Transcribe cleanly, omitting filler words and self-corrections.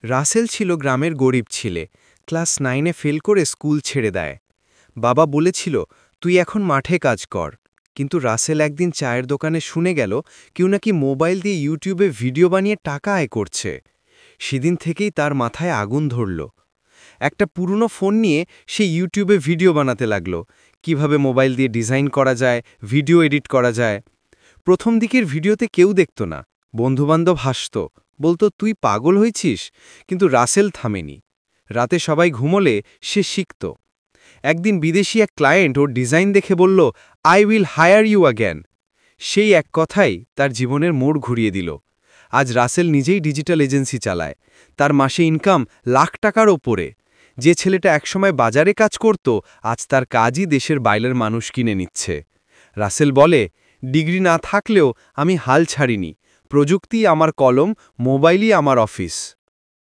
রাসেল ছিল গ্রামের গরিব ছেলে। ক্লাস 9-এ ফেল করে স্কুল ছেড়ে দেয়। বাবা বলেছিল, তুই এখন মাঠে কাজ কর। কিন্তু রাসেল একদিন চায়ের দোকানে শুনে গেল কেউ নাকি মোবাইল দিয়ে ইউটিউবে ভিডিও বানিয়ে টাকা আয় করছে। সেদিন থেকেই তার মাথায় আগুন ধরল। একটা পুরনো ফোন নিয়ে সে ইউটিউবে ভিডিও বানাতে লাগল, কিভাবে মোবাইল দিয়ে ডিজাইন করা যায়, ভিডিও এডিট করা যায়। প্রথম দিকের ভিডিওতে কেউ দেখত না, বন্ধুবান্ধব হাসত, বলতো তুই পাগল হয়েছিস। কিন্তু রাসেল থামেনি। রাতে সবাই ঘুমোলে সে শিখত। একদিন বিদেশি এক ক্লায়েন্ট ওর ডিজাইন দেখে বলল, I will hire you again. সেই এক কথাই তার জীবনের মোড় ঘুরিয়ে দিল। আজ রাসেল নিজেই ডিজিটাল এজেন্সি চালায়। তার মাসে ইনকাম লাখ টাকার ওপরে। যে ছেলেটা একসময় বাজারে কাজ করত, আজ তার কাজই দেশের বাইরের মানুষ কিনে নিচ্ছে। রাসেল বলে, ডিগ্রি না থাকলেও আমি হাল ছাড়িনি। প্রযুক্তি আমার কলম, মোবাইলই আমার অফিস।